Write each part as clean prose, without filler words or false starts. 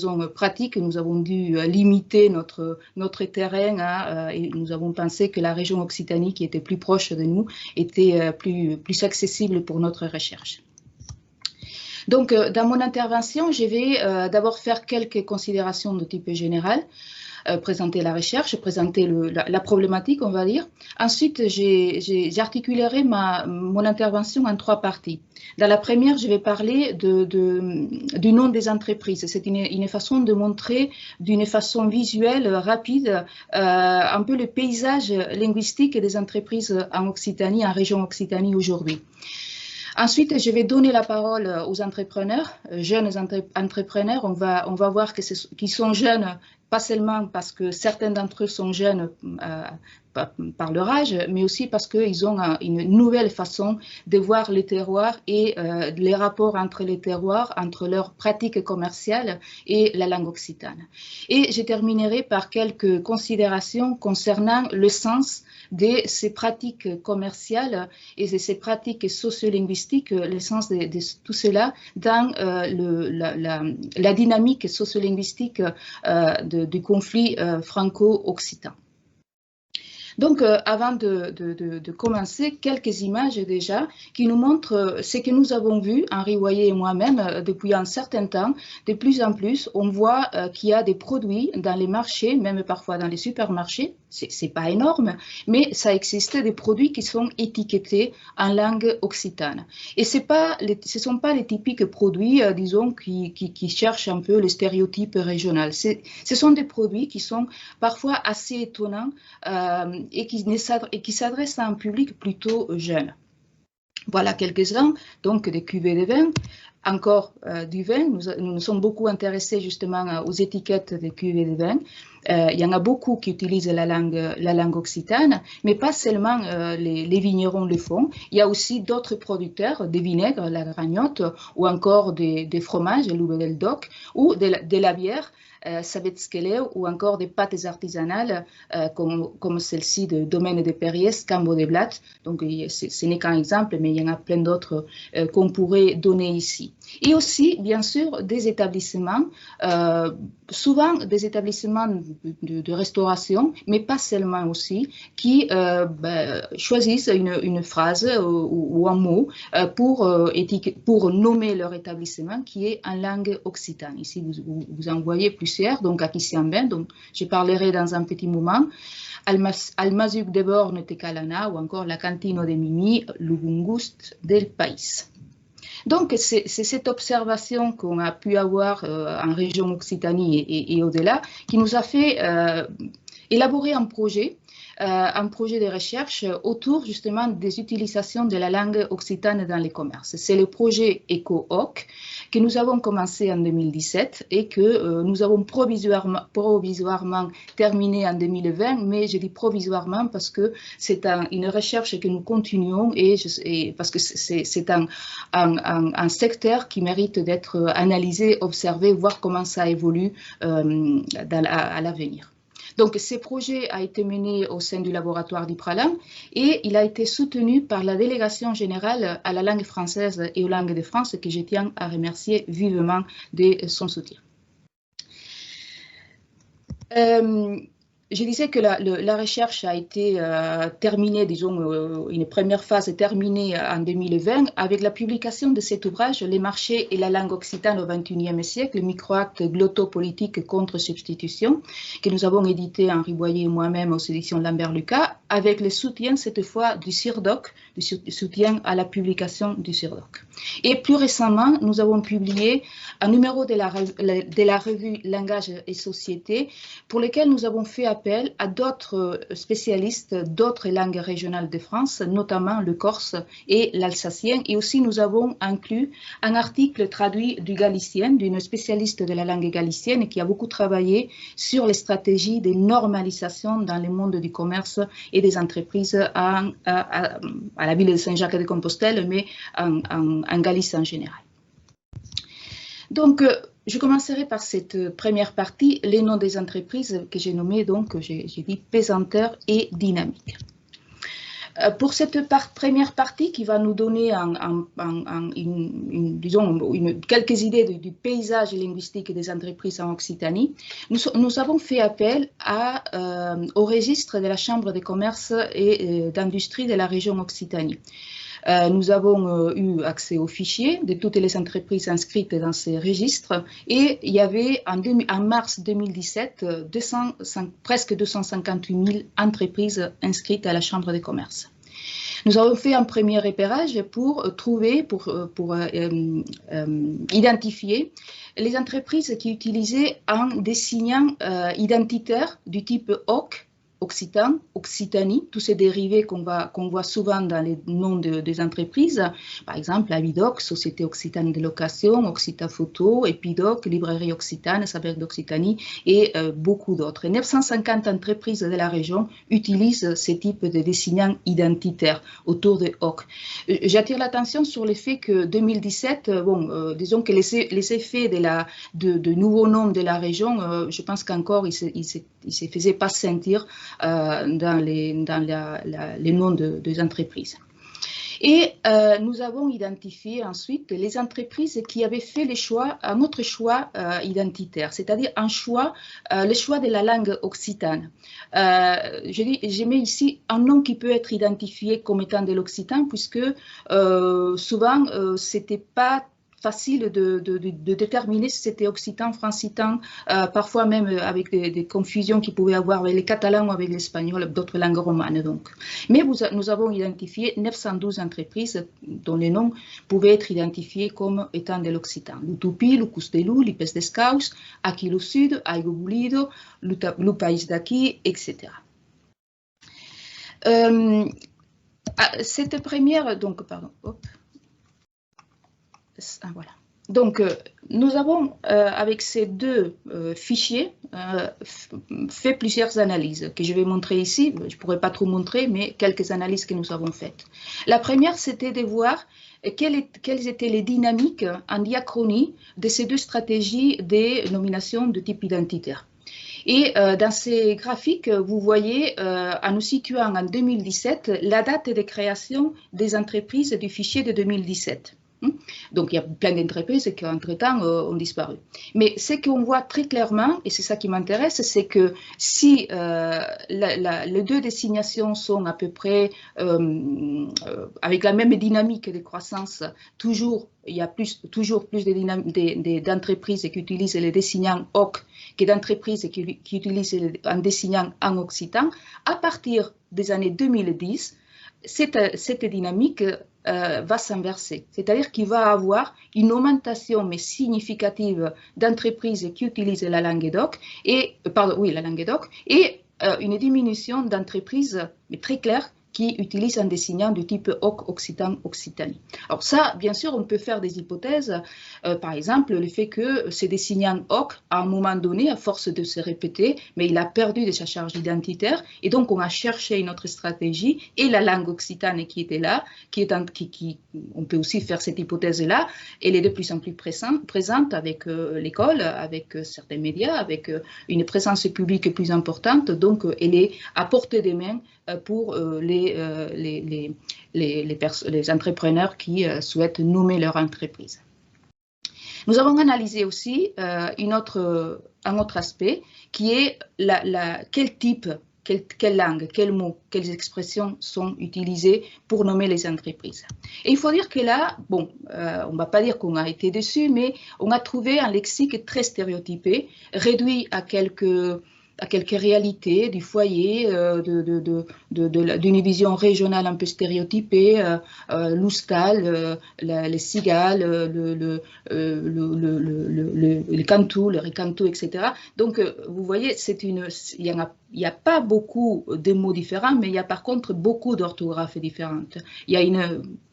raisons pratiques, nous avons dû limiter notre terrain et nous avons pensé que la région Occitanie, qui était plus proche de nous, était plus accessible pour notre recherche. Donc, dans mon intervention, je vais d'abord faire quelques considérations de type général, présenter la recherche, présenter la problématique, on va dire. Ensuite, j'articulerai mon intervention en 3 parties. Dans la première, je vais parler du nom des entreprises. C'est une façon de montrer d'une façon visuelle, rapide, un peu le paysage linguistique des entreprises en Occitanie, en région Occitanie aujourd'hui. Ensuite, je vais donner la parole aux entrepreneurs, jeunes entrepreneurs. On va voir qu'ils sont jeunes, pas seulement parce que certains d'entre eux sont jeunes par leur âge, mais aussi parce qu'ils ont une nouvelle façon de voir les terroirs et les rapports entre les terroirs, entre leurs pratiques commerciales et la langue occitane. Et je terminerai par quelques considérations concernant le sens de ces pratiques commerciales et de ces pratiques sociolinguistiques, le sens de tout cela dans la dynamique sociolinguistique du conflit franco-occitan. Donc, avant de commencer, quelques images déjà qui nous montrent ce que nous avons vu, Henri Hoyer et moi-même, depuis un certain temps. De plus en plus, on voit qu'il y a des produits dans les marchés, même parfois dans les supermarchés. C'est pas énorme, mais ça existe des produits qui sont étiquetés en langue occitane. Et ce sont pas les typiques produits, disons, qui cherchent un peu le stéréotype régional. Ce sont des produits qui sont parfois assez étonnants et qui s'adressent à un public plutôt jeune. Voilà quelques-uns, donc des cuvées de vin. Encore du vin, nous nous sommes beaucoup intéressés justement aux étiquettes des cuvées de vin. Il y en a beaucoup qui utilisent la langue occitane, mais pas seulement les vignerons le font. Il y a aussi d'autres producteurs, des vinaigres, la gragnotte, ou encore des fromages, l'Ube del Doc, ou de la bière, Savetskele, ou encore des pâtes artisanales comme celle-ci de Domaine de Perriès, Cambo de Blat. Donc ce n'est qu'un exemple, mais il y en a plein d'autres qu'on pourrait donner ici. Et aussi, bien sûr, des établissements, souvent des établissements de restauration, mais pas seulement aussi, qui choisissent une phrase ou un mot pour nommer leur établissement qui est en langue occitane. Ici, vous en voyez plusieurs, donc Akisiambin, donc je parlerai dans un petit moment. Almazuk de Borne Tecalana ou encore la Cantino de Mimi, Lugungust del País. Donc, c'est cette observation qu'on a pu avoir en région Occitanie et au-delà qui nous a fait élaborer un projet de recherche autour justement des utilisations de la langue occitane dans les commerces. C'est le projet ECO-OC que nous avons commencé en 2017 et que nous avons provisoirement terminé en 2020, mais je dis provisoirement parce que c'est une recherche que nous continuons et parce que c'est un secteur qui mérite d'être analysé, observé, voir comment ça évolue à l'avenir. Donc, ce projet a été mené au sein du laboratoire d'Ipralan et il a été soutenu par la délégation générale à la langue française et aux langues de France que je tiens à remercier vivement de son soutien. Je disais que la recherche a été terminée, disons, une première phase terminée en 2020 avec la publication de cet ouvrage, Les marchés et la langue occitane au XXIe siècle, le micro-acte glottopolitique contre substitution, que nous avons édité, Henri Boyer et moi-même, aux éditions Lambert-Lucas, avec le soutien cette fois du CIRDOC, du soutien à la publication du CIRDOC. Et plus récemment, nous avons publié un numéro de la revue Langage et Société, pour lequel nous avons fait appel à d'autres spécialistes d'autres langues régionales de France, notamment le corse et l'alsacien. Et aussi, nous avons inclus un article traduit du galicien, d'une spécialiste de la langue galicienne qui a beaucoup travaillé sur les stratégies de normalisation dans le monde du commerce et des entreprises à la ville de Saint-Jacques-de-Compostelle, mais en Galice en général. Donc, je commencerai par cette première partie, les noms des entreprises que j'ai nommées, donc j'ai dit pesanteur et dynamique. Pour cette première partie qui va nous donner quelques idées du paysage linguistique des entreprises en Occitanie, nous avons fait appel au registre de la Chambre de commerce et d'industrie de la région Occitanie. Nous avons eu accès aux fichiers de toutes les entreprises inscrites dans ces registres et il y avait en mars 2017 presque 258 000 entreprises inscrites à la Chambre de commerce. Nous avons fait un premier repérage pour trouver, pour identifier les entreprises qui utilisaient un désignant identitaire du type OC, Occitan, Occitanie, tous ces dérivés qu'on voit souvent dans les noms des entreprises, par exemple Avidoc, Société Occitane de location, Occita Photo, Epidoc, Librairie Occitane, Saber d'Occitanie et beaucoup d'autres. 950 entreprises de la région utilisent ce type de désignants identitaires autour de OC. J'attire l'attention sur le fait que 2017, disons que les effets de nouveaux noms de la région, je pense qu'encore ils ne se faisaient pas sentir dans les noms des entreprises. Et nous avons identifié ensuite les entreprises qui avaient fait un autre choix identitaire, c'est-à-dire le choix de la langue occitane. Je mets ici un nom qui peut être identifié comme étant de l'occitan, puisque souvent, c'était pas facile de déterminer si c'était occitan, francitan, parfois même avec des confusions qu'il pouvait y avoir avec les catalans ou avec l'espagnol, d'autres langues romanes. Donc. Mais nous avons identifié 912 entreprises dont les noms pouvaient être identifiés comme étant de l'occitan. L'Utupi, l'Ucustelu, l'Ipes d'Escaus, Aquilo Sud, Aigo Bulido, le Pays d'Aqui, etc. Cette première, donc, pardon, hop. Voilà. Donc, nous avons, avec ces deux fichiers, fait plusieurs analyses que je vais montrer ici. Je ne pourrais pas trop montrer, mais quelques analyses que nous avons faites. La première, c'était de voir quelles étaient les dynamiques en diachronie de ces deux stratégies de nomination de type identitaire. Et dans ces graphiques, vous voyez, en nous situant en 2017, la date de création des entreprises du fichier de 2017. Donc, il y a plein d'entreprises qui, entre-temps, ont disparu. Mais ce qu'on voit très clairement, et c'est ça qui m'intéresse, c'est que si les deux désignations sont à peu près avec la même dynamique de croissance, il y a toujours plus d'entreprises qui utilisent les désignants OC que d'entreprises qui utilisent un désignant en occitan, à partir des années 2010, cette dynamique va s'inverser, c'est-à-dire qu'il va y avoir une augmentation mais significative d'entreprises qui utilisent la langue EDOC et une diminution d'entreprises mais très claire qui utilisent un désignant du type OC, Occitan, Occitanie. Alors ça, bien sûr, on peut faire des hypothèses, par exemple, le fait que ce désignant OC, à un moment donné, à force de se répéter, mais il a perdu de sa charge identitaire, et donc on a cherché une autre stratégie, et la langue occitane qui était là, on peut aussi faire cette hypothèse-là, elle est de plus en plus présente avec l'école, avec certains médias, avec une présence publique plus importante, donc elle est à portée des mains pour les entrepreneurs qui souhaitent nommer leur entreprise. Nous avons analysé aussi un autre aspect qui est quel type, quelle langue, quels mots, quelles expressions sont utilisées pour nommer les entreprises. Et il faut dire que là, on ne va pas dire qu'on a été déçu, mais on a trouvé un lexique très stéréotypé, réduit à quelques réalités du foyer, d'une vision régionale un peu stéréotypée, l'oustal, les cigales, le cantou, le ricantou, etc. Donc, vous voyez, il n'y a pas beaucoup de mots différents, mais il y a par contre beaucoup d'orthographes différentes. Il y a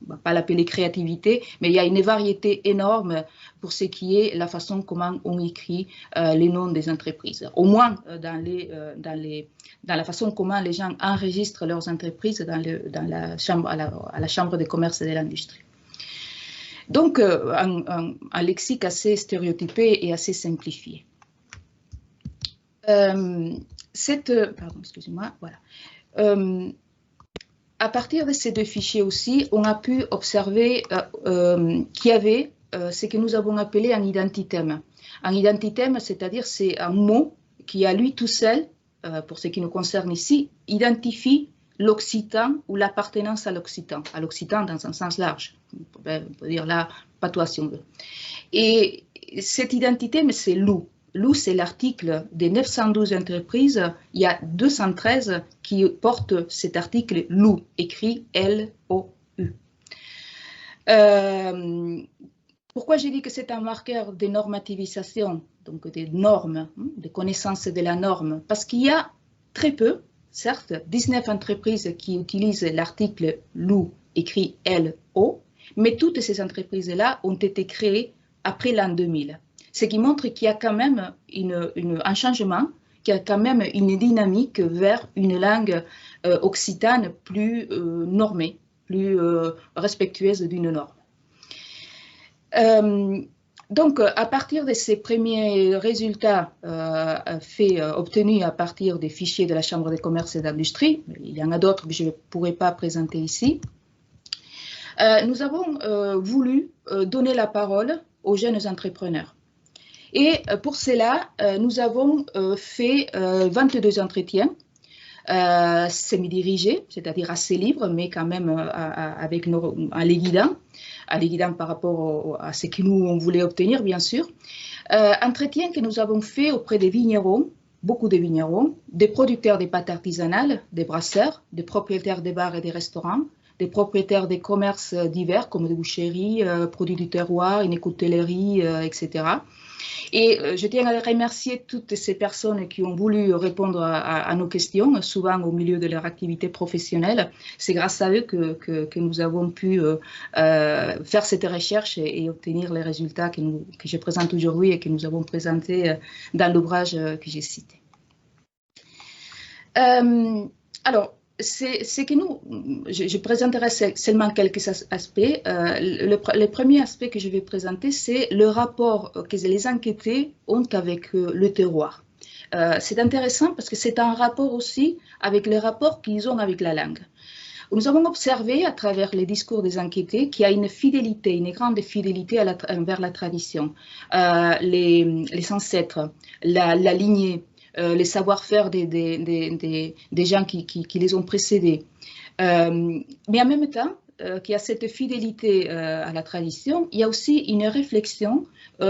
on ne va pas l'appeler créativité, mais il y a une variété énorme pour ce qui est la façon comment on écrit les noms des entreprises. Au moins dans la façon comment les gens enregistrent leurs entreprises à la Chambre de commerce et de l'industrie. Donc, un lexique assez stéréotypé et assez simplifié. Pardon, excusez-moi, voilà. à partir de ces deux fichiers aussi, on a pu observer qu'il y avait ce que nous avons appelé un identithème. Un identithème, c'est-à-dire c'est un mot qui, à lui tout seul, pour ce qui nous concerne ici, identifie l'occitan ou l'appartenance à l'occitan dans un sens large. On peut dire là, patois si on veut. Et cette identité, c'est loup. Loup, c'est l'article des 912 entreprises. Il y a 213 qui portent cet article loup, écrit L-O-U. Pourquoi j'ai dit que c'est un marqueur de normativisation, donc des normes, de connaissance de la norme? Parce qu'il y a très peu, certes, 19 entreprises qui utilisent l'article loup, écrit L-O, mais toutes ces entreprises-là ont été créées après l'an 2000. Ce qui montre qu'il y a quand même un changement, qu'il y a quand même une dynamique vers une langue occitane plus normée, plus respectueuse d'une norme. Donc, à partir de ces premiers résultats obtenus à partir des fichiers de la Chambre de commerce et d'industrie, il y en a d'autres que je ne pourrais pas présenter ici, nous avons voulu donner la parole aux jeunes entrepreneurs. Et pour cela, nous avons fait 22 entretiens semi-dirigés, c'est-à-dire assez libres, mais quand même avec un les guidant par rapport à ce que nous on voulait obtenir, bien sûr. Entretiens que nous avons fait auprès des vignerons, beaucoup de vignerons, des producteurs de pâtes artisanales, des brasseurs, des propriétaires des bars et des restaurants, des propriétaires des commerces divers comme des boucheries, produits du terroir, une écoutellerie, etc. Et je tiens à remercier toutes ces personnes qui ont voulu répondre à nos questions, souvent au milieu de leur activité professionnelle. C'est grâce à eux que nous avons pu faire cette recherche et obtenir les résultats que je présente aujourd'hui et que nous avons présentés dans l'ouvrage que j'ai cité. Alors, c'est que je présenterai seulement quelques aspects. Le premier aspect que je vais présenter, c'est le rapport que les enquêtés ont avec le terroir. C'est intéressant parce que c'est un rapport aussi avec le rapport qu'ils ont avec la langue. Nous avons observé à travers les discours des enquêtés qu'il y a une fidélité, une grande fidélité vers la tradition, les ancêtres, la lignée, les savoir-faire des gens qui les ont précédés. Mais en même temps, qu'il y a cette fidélité à la tradition, il y a aussi une réflexion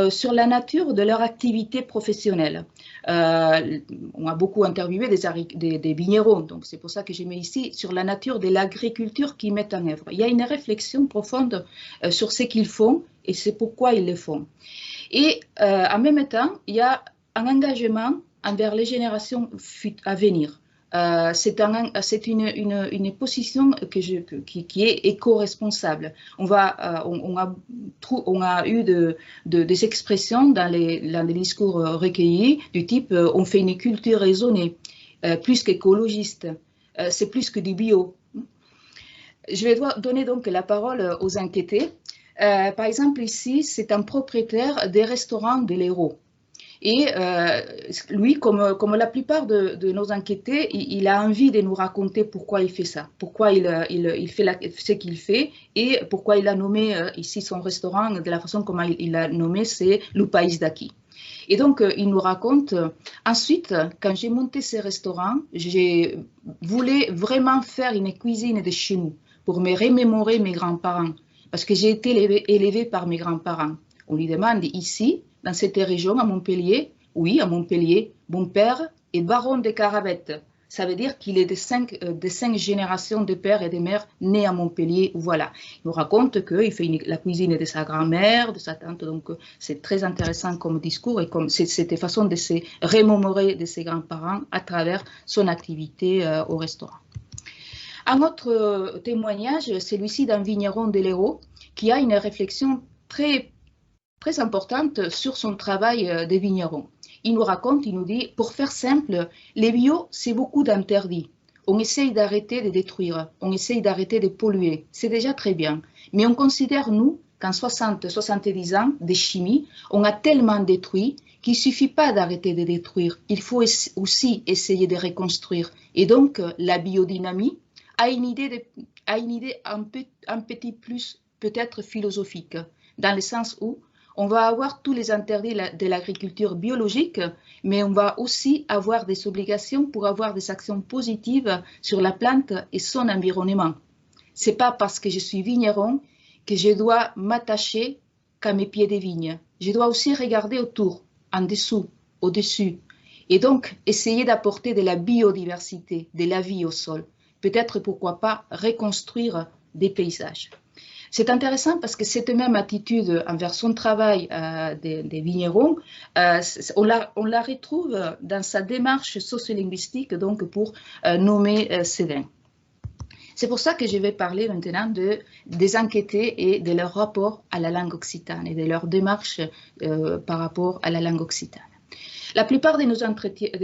sur la nature de leur activité professionnelle. On a beaucoup interviewé des vignerons, donc c'est pour ça que je mets ici sur la nature de l'agriculture qu'ils mettent en œuvre. Il y a une réflexion profonde sur ce qu'ils font et c'est pourquoi ils le font. Et en même temps, il y a un engagement envers les générations à venir. C'est une position qui est éco-responsable. On a eu des expressions dans les discours recueillis du type on fait une culture raisonnée, plus qu'écologiste, c'est plus que du bio. Je vais donner donc la parole aux enquêtés. Par exemple, ici, c'est un propriétaire des restaurants de l'Hérault. Et lui, comme la plupart de nos enquêtés, il a envie de nous raconter pourquoi il fait ça, pourquoi il fait ce qu'il fait et pourquoi il a nommé ici son restaurant de la façon comme il l'a nommé, c'est le Pays d'Aki. Et donc, il nous raconte, ensuite, quand j'ai monté ce restaurant, je voulais vraiment faire une cuisine de chez nous pour me remémorer mes grands-parents, parce que j'ai été élevée par mes grands-parents. On lui demande ici, dans cette région, à Montpellier, oui, à Montpellier, mon père est baron de Carabette. Ça veut dire qu'il est de cinq générations de pères et de mères nés à Montpellier. Voilà. Il nous raconte qu'il fait la cuisine de sa grand-mère, de sa tante. Donc, c'est très intéressant comme discours et comme cette façon de se remémorer de ses grands-parents à travers son activité au restaurant. Un autre témoignage, celui-ci d'un vigneron de l'Hérault qui a une réflexion très importante sur son travail de vigneron. Il nous raconte, il nous dit, pour faire simple, les bio, c'est beaucoup d'interdits. On essaye d'arrêter de détruire, on essaye d'arrêter de polluer. C'est déjà très bien. Mais on considère, nous, qu'en 60-70 ans de chimie, on a tellement détruit qu'il ne suffit pas d'arrêter de détruire. Il faut aussi essayer de reconstruire. Et donc, la biodynamie, a une idée un petit plus peut-être philosophique, dans le sens où on va avoir tous les interdits de l'agriculture biologique, mais on va aussi avoir des obligations pour avoir des actions positives sur la plante et son environnement. Ce n'est pas parce que je suis vigneron que je dois m'attacher qu'à mes pieds de vigne. Je dois aussi regarder autour, en dessous, au-dessus, et donc essayer d'apporter de la biodiversité, de la vie au sol. Peut-être, pourquoi pas, reconstruire des paysages. C'est intéressant parce que cette même attitude envers son travail des vignerons, on la retrouve dans sa démarche sociolinguistique donc pour nommer ces vins. C'est pour ça que je vais parler maintenant des enquêtés et de leur rapport à la langue occitane et de leur démarche par rapport à la langue occitane. La plupart de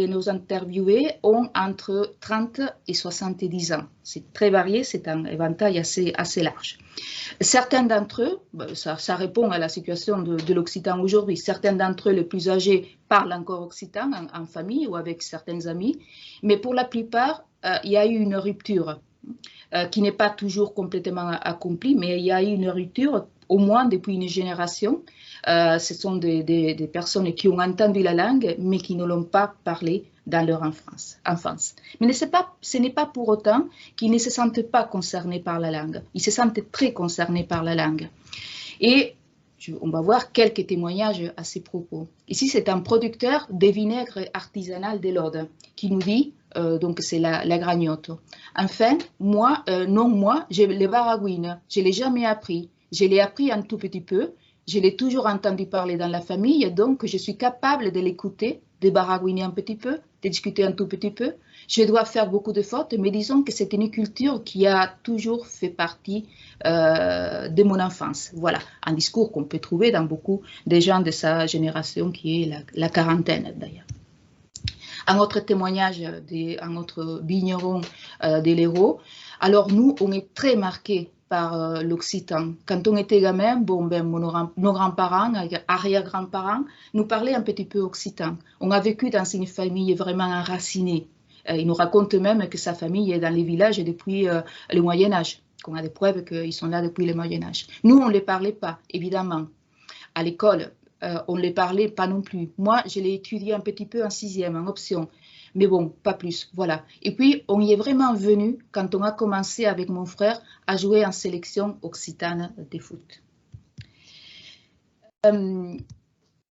nos interviewés ont entre 30 et 70 ans. C'est très varié, c'est un éventail assez large. Certains d'entre eux, ça répond à la situation de l'occitan aujourd'hui, certains d'entre eux les plus âgés parlent encore occitan en famille ou avec certains amis, mais pour la plupart, il y a eu une rupture qui n'est pas toujours complètement accomplie, mais il y a eu une rupture au moins depuis une génération. Ce sont des personnes qui ont entendu la langue, mais qui ne l'ont pas parlé dans leur enfance. Mais ce n'est pas pour autant qu'ils ne se sentent pas concernés par la langue. Ils se sentent très concernés par la langue. Et on va voir quelques témoignages à ces propos. Ici, c'est un producteur de vinaigre artisanal de l'Aude qui nous dit, donc c'est la Gragnotte. Enfin, moi, j'ai le baragouine, je ne l'ai jamais appris. Je l'ai appris un tout petit peu. Je l'ai toujours entendu parler dans la famille, donc je suis capable de l'écouter, de baragouiner un petit peu, de discuter un tout petit peu. Je dois faire beaucoup de fautes, mais disons que c'est une culture qui a toujours fait partie de mon enfance. Voilà, un discours qu'on peut trouver dans beaucoup de gens de sa génération, qui est la quarantaine d'ailleurs. Un autre témoignage d'un autre vigneron de l'Hérault. Alors nous, on est très marqués par l'occitan. Quand on était gamin, nos grands-parents, arrière-grands-parents, nous parlaient un petit peu occitan. On a vécu dans une famille vraiment enracinée. Il nous raconte même que sa famille est dans les villages depuis le Moyen-Âge, qu'on a des preuves qu'ils sont là depuis le Moyen-Âge. Nous, on ne les parlait pas, évidemment. À l'école, on ne les parlait pas non plus. Moi, je l'ai étudié un petit peu en 6e, en option. Mais bon, pas plus, voilà. Et puis, on y est vraiment venu quand on a commencé avec mon frère à jouer en sélection occitane de foot.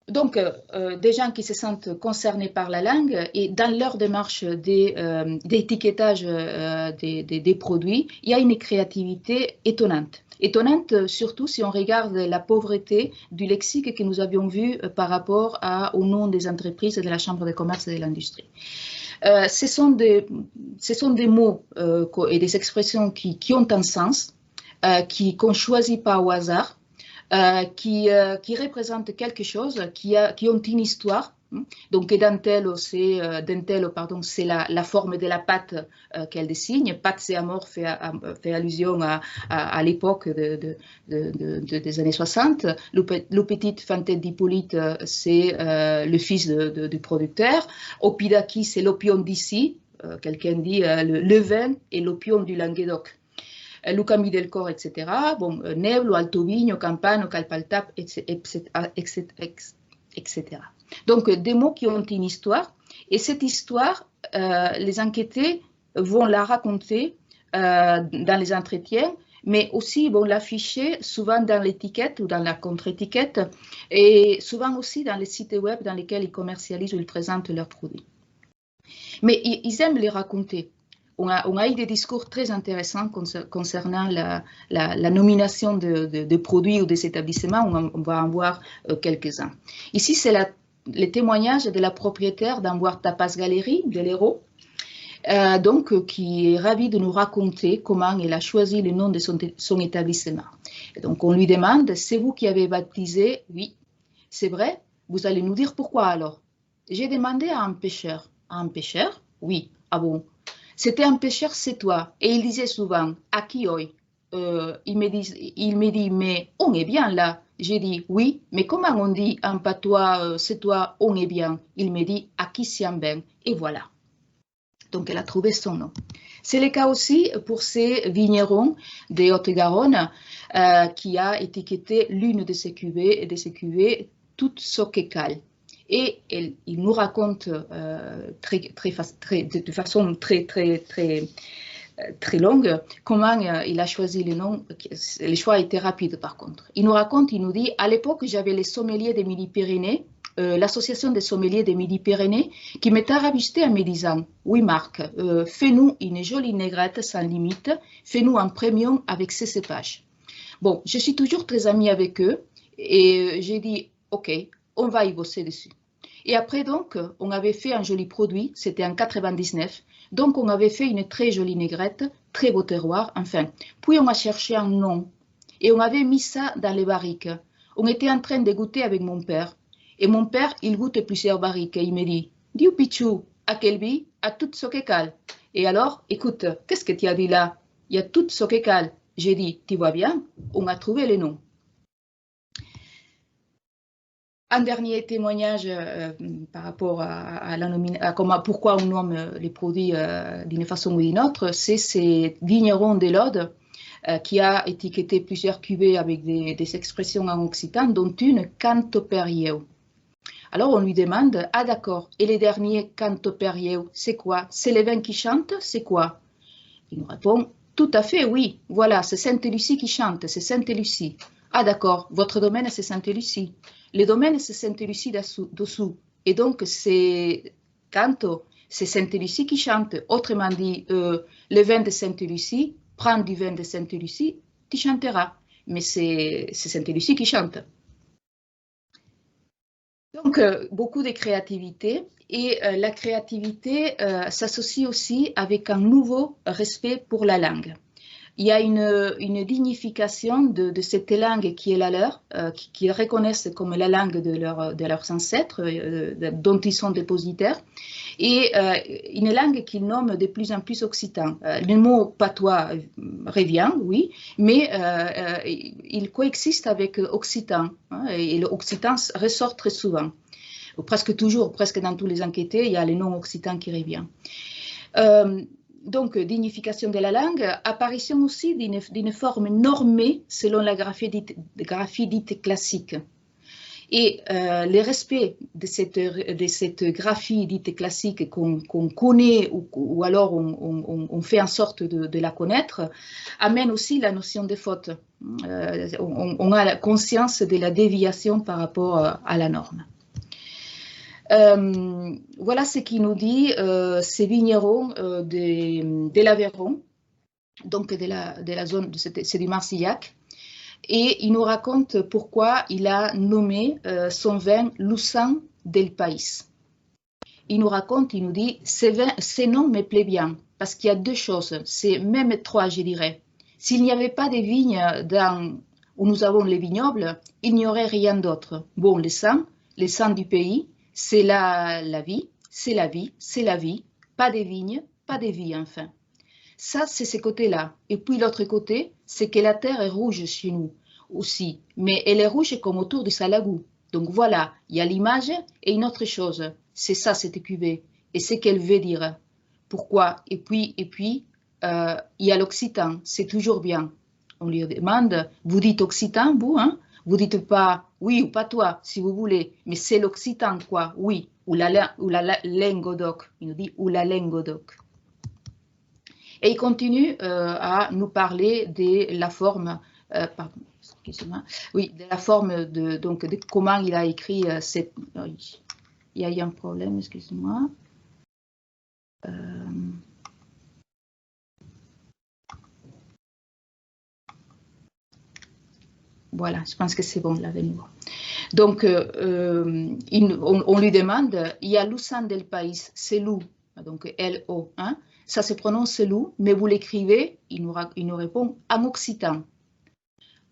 Donc, des gens qui se sentent concernés par la langue et dans leur démarche d'étiquetage des produits, il y a une créativité étonnante. Étonnante surtout si on regarde la pauvreté du lexique que nous avions vu par rapport au nom des entreprises de la Chambre de commerce et de l'industrie. Ce sont des mots et des expressions qui ont un sens, qu'on ne choisit pas au hasard, qui représentent quelque chose, qui ont une histoire. Donc, dentelle, c'est la forme de la pâte qu'elle désigne. Pâte, c'est amor, fait allusion à l'époque des années 60. Le petit Fantet d'Hippolyte, c'est le fils du producteur. Opidaki, c'est l'opium d'ici. Quelqu'un dit le vin et l'opium du Languedoc. Lucami del Cor, etc. Bon, Neblo, Alto Vigno, Campano, Calpaltap, etc. Donc, des mots qui ont une histoire. Et cette histoire, les enquêtés vont la raconter dans les entretiens, mais aussi vont l'afficher souvent dans l'étiquette ou dans la contre-étiquette, et souvent aussi dans les sites web dans lesquels ils commercialisent ou ils présentent leurs produits. Mais ils aiment les raconter. On a eu des discours très intéressants concernant la nomination de produits ou des établissements. On va en voir quelques-uns. Ici, c'est le témoignage de la propriétaire d'Amboire Tapas Galerie de l'Hérault, qui est ravie de nous raconter comment elle a choisi le nom de son établissement. Et donc, on lui demande, c'est vous qui avez baptisé? Oui, c'est vrai. Vous allez nous dire pourquoi alors? J'ai demandé à un pêcheur. À un pêcheur? Oui. Ah bon? C'était un pêcheur sétois et il disait souvent « Aki oi ». Il me dit « Mais on est bien là ». J'ai dit « Oui, mais comment on dit en patois sétois « on est bien ». Il me dit « Aki siam ben ». Et voilà. Donc elle a trouvé son nom. C'est le cas aussi pour ces vignerons de Haute-Garonne qui a étiqueté l'une de ces cuvées toute Soquecal. Et il nous raconte de façon très longue comment il a choisi le nom. Le choix a été rapide par contre. Il nous raconte, il nous dit, à l'époque j'avais les sommeliers des Midi-Pyrénées, l'association des sommeliers des Midi-Pyrénées qui m'est rabusté en me disant, oui Marc, fais-nous une jolie négrette sans limite, fais-nous un premium avec ces cépages. Bon, je suis toujours très amie avec eux et j'ai dit, ok, on va y bosser dessus. Et après donc, on avait fait un joli produit, c'était en 99, donc on avait fait une très jolie négrette, très beau terroir, enfin. Puis on a cherché un nom et on avait mis ça dans les barriques. On était en train de goûter avec mon père. Et mon père, il goûte plusieurs barriques et il me dit, Dieu Pichou, à Kelby, à toute Soquecal. Et alors, écoute, qu'est-ce que tu as dit là? Il y a toute Soquecal. J'ai dit, tu vois bien, on a trouvé le nom. Un dernier témoignage par rapport à pourquoi on nomme les produits d'une façon ou d'une autre, c'est ces vignerons de l'Aude qui a étiqueté plusieurs cuvées avec des expressions en occitan, dont une Cantoperieu. Alors on lui demande, ah d'accord, et les derniers Cantoperieu, c'est quoi? C'est les vins qui chantent, c'est quoi? Il nous répond, tout à fait, oui, voilà, c'est Sainte-Lucie qui chante, c'est Sainte-Lucie. Ah d'accord, votre domaine c'est Sainte-Lucie. Le domaine c'est Sainte-Lucie dessous. Et donc c'est Canto, c'est Sainte-Lucie qui chante. Autrement dit, le vin de Sainte-Lucie, prends du vin de Sainte-Lucie, tu chanteras. Mais c'est Sainte-Lucie qui chante. Donc, beaucoup de créativité. Et la créativité s'associe aussi avec un nouveau respect pour la langue. Il y a une dignification de cette langue qui est la leur, qu'ils reconnaissent comme la langue de leurs ancêtres, dont ils sont dépositaires, et une langue qu'ils nomment de plus en plus occitan. Le mot patois revient, oui, mais il coexiste avec occitan, hein, et l'occitan ressort très souvent. Presque toujours, presque dans tous les enquêtés, il y a le nom occitan qui revient. Donc, dignification de la langue, apparition aussi d'une forme normée selon la graphie dite classique. Et le respect de cette graphie dite classique qu'on connaît ou alors on fait en sorte de la connaître, amène aussi la notion de faute. On a la conscience de la déviation par rapport à la norme. Voilà ce qui nous dit ces vignerons de l'Aveyron, donc de la zone, c'est du Marsillac, et il nous raconte pourquoi il a nommé son vin Lussan del País. Il nous raconte, il nous dit, ces noms me plaît bien, parce qu'il y a deux choses, c'est même trois, je dirais. S'il n'y avait pas de vignes où nous avons les vignobles, il n'y aurait rien d'autre. Bon, les sangs du pays, c'est la vie, c'est la vie, c'est la vie, pas des vignes, pas de vie enfin. Ça, c'est ce côté-là. Et puis l'autre côté, c'est que la terre est rouge chez nous aussi, mais elle est rouge comme autour du Salagou. Donc voilà, il y a l'image et une autre chose, c'est ça cette cuvée, et c'est qu'elle veut dire. Pourquoi? Et puis, il y a l'occitan, c'est toujours bien. On lui demande, vous dites occitan, vous, hein? Vous dites pas oui ou pas toi, si vous voulez, mais c'est l'occitan, quoi, oui, ou la Languedoc. Il nous dit ou la Languedoc. Et il continue à nous parler de la forme, pardon, excusez-moi, oui, de la forme de comment il a écrit cette. Il y a un problème, excusez-moi. Voilà, je pense que c'est bon, là, de nouveau. Donc, on lui demande, il y a Lussan del País, c'est loup, donc L-O, hein, ça se prononce loup, mais vous l'écrivez, il nous répond en occitan.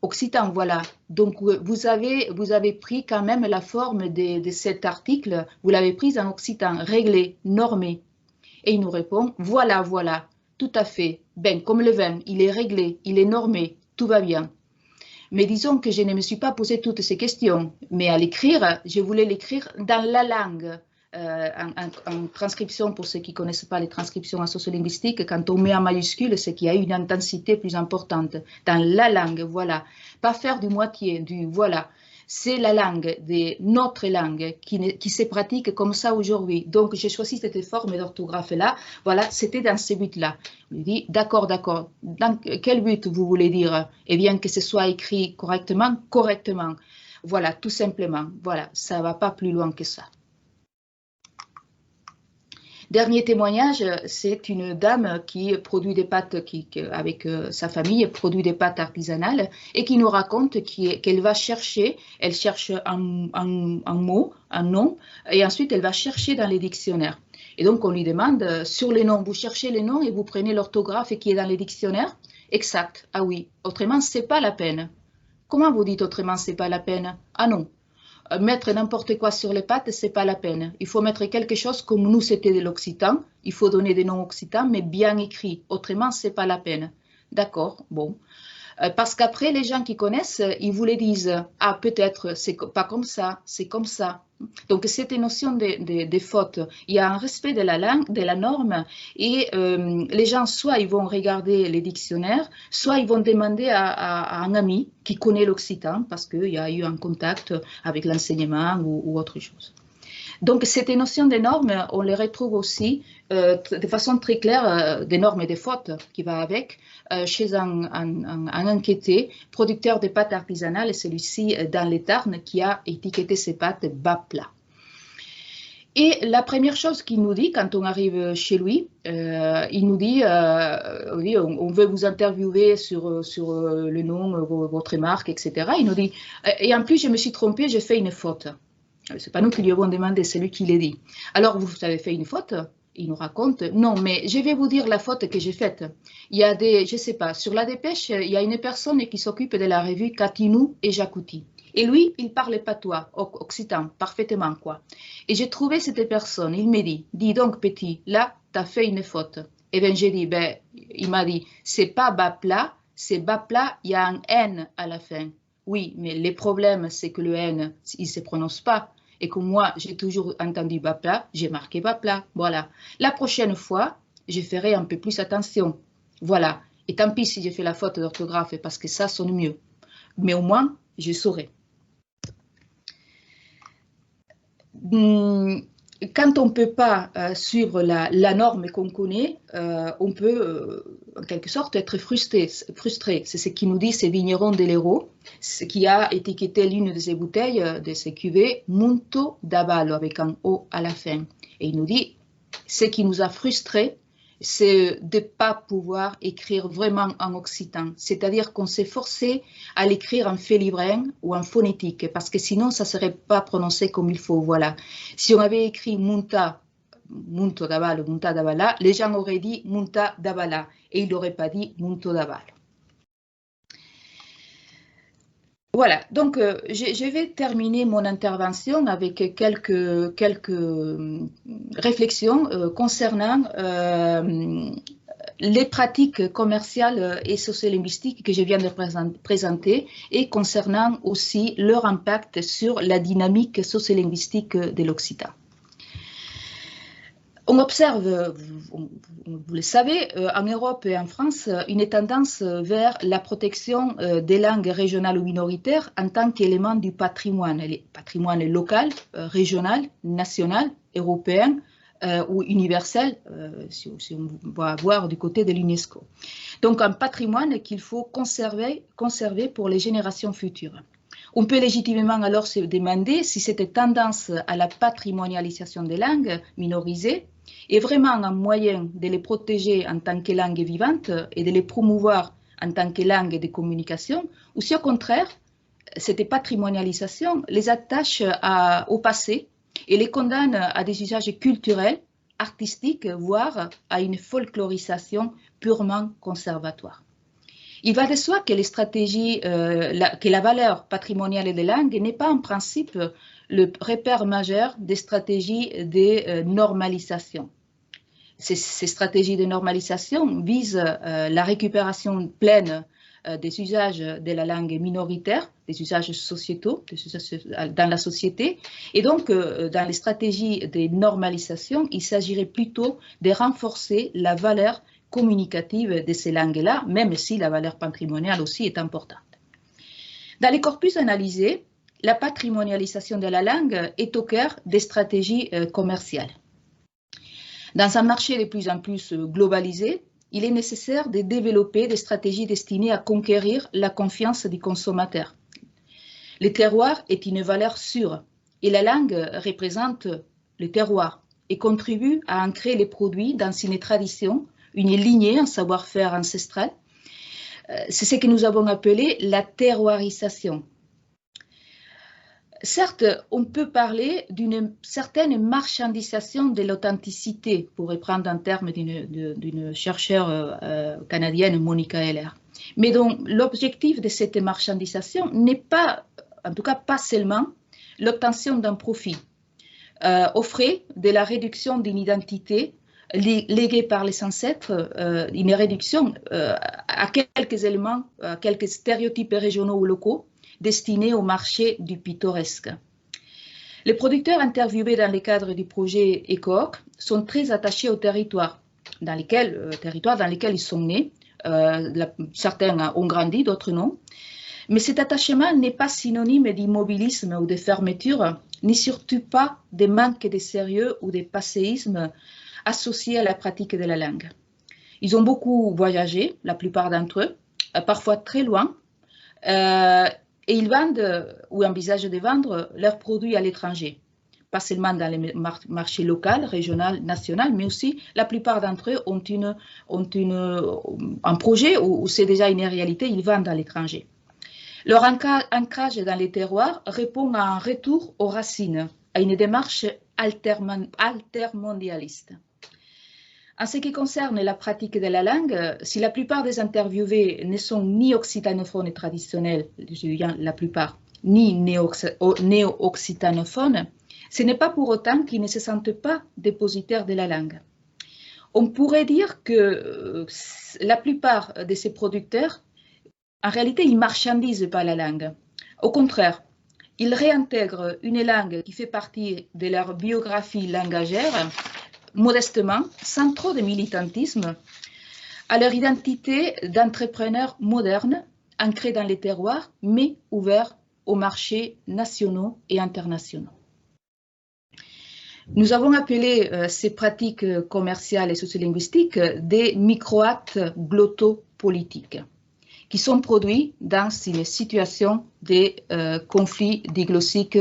Occitan, voilà. Donc, vous avez pris quand même la forme de cet article, vous l'avez prise en occitan, réglé, normé. Et il nous répond, voilà, voilà, tout à fait. Ben, comme le vin, il est réglé, il est normé, tout va bien. Mais disons que je ne me suis pas posé toutes ces questions. Mais à l'écrire, je voulais l'écrire dans la langue en transcription, pour ceux qui ne connaissent pas les transcriptions en sociolinguistique, quand on met en majuscule, c'est qu'il y a une intensité plus importante dans la langue, voilà. Pas faire du moitié, du voilà. C'est la langue, notre langue, qui se pratique comme ça aujourd'hui. Donc, j'ai choisi cette forme d'orthographe-là. Voilà, c'était dans ce but-là. Je lui dis, d'accord, d'accord. Dans quel but vous voulez dire? Eh bien, que ce soit écrit correctement, correctement. Voilà, tout simplement. Voilà, ça ne va pas plus loin que ça. Dernier témoignage, c'est une dame qui produit des pâtes, avec sa famille, produit des pâtes artisanales et qui nous raconte qu'elle va chercher, elle cherche un mot, un nom, et ensuite elle va chercher dans les dictionnaires. Et donc on lui demande, sur les noms, vous cherchez les noms et vous prenez l'orthographe qui est dans les dictionnaires? Exact, ah oui, autrement c'est pas la peine. Comment vous dites autrement c'est pas la peine? Ah non. Mettre n'importe quoi sur les pattes, c'est pas la peine. Il faut mettre quelque chose comme nous, c'était de l'occitan. Il faut donner des noms occitans, mais bien écrits. Autrement, c'est pas la peine. D'accord, bon. Parce qu'après, les gens qui connaissent, ils vous les disent. Ah, peut-être, c'est pas comme ça, c'est comme ça. Donc, cette notion de faute, il y a un respect de la langue, de la norme, et les gens, soit ils vont regarder les dictionnaires, soit ils vont demander à un ami qui connaît l'occitan, parce qu'il y a eu un contact avec l'enseignement ou autre chose. Donc, cette notion des normes, on les retrouve aussi de façon très claire, des normes et des fautes qui va avec, chez un enquêté, producteur de pâtes artisanales, celui-ci dans les Tarn, qui a étiqueté ses pâtes bas plat. Et la première chose qu'il nous dit quand on arrive chez lui, il nous dit, on veut vous interviewer sur le nom, votre marque, etc. Il nous dit, et en plus je me suis trompée, j'ai fait une faute. C'est pas nous qui lui avons demandé, c'est lui qui l'a dit. Alors, vous avez fait une faute? Il nous raconte, non, mais je vais vous dire la faute que j'ai faite. Il y a je sais pas, sur la dépêche, il y a une personne qui s'occupe de la revue Katinou et Jacouti. Et lui, il parle patois, occitan, parfaitement, quoi. Et j'ai trouvé cette personne, il me dit, dis donc, petit, là, t'as fait une faute. Et bien, j'ai dit, il m'a dit, c'est pas bas plat, c'est bas plat, il y a un N à la fin. Oui, mais le problème, c'est que le N, il ne se prononce pas. Et que moi, j'ai toujours entendu bas plat, j'ai marqué bas plat. Voilà. La prochaine fois, je ferai un peu plus attention. Voilà. Et tant pis si j'ai fait la faute d'orthographe, parce que ça sonne mieux. Mais au moins, je saurai. Quand on ne peut pas suivre la norme qu'on connaît, on peut en quelque sorte être frustré. C'est ce qu'il nous dit ce vigneron de l'Hérault, qui a étiqueté l'une de ses bouteilles, de ses cuvées, Munto d'Avallo, avec un O à la fin. Et il nous dit, ce qui nous a frustrés, c'est de ne pas pouvoir écrire vraiment en occitan. C'est-à-dire qu'on s'est forcé à l'écrire en félibrin ou en phonétique, parce que sinon, ça ne serait pas prononcé comme il faut. Voilà. Si on avait écrit Munto d'Avallo, Munta d'Avala, les gens auraient dit Munta d'Avala, et ils n'auraient pas dit Munto d'Avallo. Voilà, donc je vais terminer mon intervention avec quelques réflexions concernant les pratiques commerciales et sociolinguistiques que je viens de présenter et concernant aussi leur impact sur la dynamique sociolinguistique de l'occitan. On observe, vous le savez, en Europe et en France, une tendance vers la protection des langues régionales ou minoritaires en tant qu'élément du patrimoine local, régional, national, européen ou universel, si on va voir du côté de l'UNESCO. Donc un patrimoine qu'il faut conserver pour les générations futures. On peut légitimement alors se demander si cette tendance à la patrimonialisation des langues minorisées est vraiment un moyen de les protéger en tant que langue vivante et de les promouvoir en tant que langue de communication, ou si au contraire, cette patrimonialisation les attache au passé et les condamne à des usages culturels, artistiques, voire à une folklorisation purement conservatoire. Il va de soi que les stratégies, que la valeur patrimoniale des langues n'est pas en principe le repère majeur des stratégies de normalisation. Ces stratégies de normalisation visent la récupération pleine des usages de la langue minoritaire, des usages sociétaux, des usages dans la société. Et donc, dans les stratégies de normalisation, il s'agirait plutôt de renforcer la valeur communicative de ces langues-là, même si la valeur patrimoniale aussi est importante. Dans les corpus analysés, la patrimonialisation de la langue est au cœur des stratégies commerciales. Dans un marché de plus en plus globalisé, il est nécessaire de développer des stratégies destinées à conquérir la confiance du consommateur. Le terroir est une valeur sûre et la langue représente le terroir et contribue à ancrer les produits dans une tradition, une lignée, un savoir-faire ancestral. C'est ce que nous avons appelé la terroirisation. Certes, on peut parler d'une certaine marchandisation de l'authenticité, pour reprendre un terme d'une chercheure canadienne, Monica Heller. Mais donc, l'objectif de cette marchandisation n'est pas, en tout cas pas seulement, l'obtention d'un profit, aux frais de la réduction d'une identité léguée par les ancêtres, une réduction à quelques éléments, à quelques stéréotypes régionaux ou locaux, destinés au marché du pittoresque. Les producteurs interviewés dans le cadre du projet ECOOC sont très attachés au territoire dans lequel ils sont nés. Certains ont grandi, d'autres non. Mais cet attachement n'est pas synonyme d'immobilisme ou de fermeture, ni surtout pas de manque de sérieux ou de passéisme associés à la pratique de la langue. Ils ont beaucoup voyagé, la plupart d'entre eux, parfois très loin, et ils vendent ou envisagent de vendre leurs produits à l'étranger, pas seulement dans les marchés locaux, régionaux, nationaux, mais aussi la plupart d'entre eux ont un projet où c'est déjà une réalité, ils vendent à l'étranger. Leur ancrage dans les terroirs répond à un retour aux racines, à une démarche altermondialiste. En ce qui concerne la pratique de la langue, si la plupart des interviewés ne sont ni occitanophones traditionnels, la plupart, ni néo-occitanophones, ce n'est pas pour autant qu'ils ne se sentent pas dépositaires de la langue. On pourrait dire que la plupart de ces producteurs, en réalité, ils ne marchandisent pas la langue. Au contraire, ils réintègrent une langue qui fait partie de leur biographie langagère, modestement, sans trop de militantisme, à leur identité d'entrepreneurs modernes, ancrés dans les terroirs, mais ouverts aux marchés nationaux et internationaux. Nous avons appelé ces pratiques commerciales et sociolinguistiques des micro-actes glottopolitiques, qui sont produits dans une situation de conflit diglossique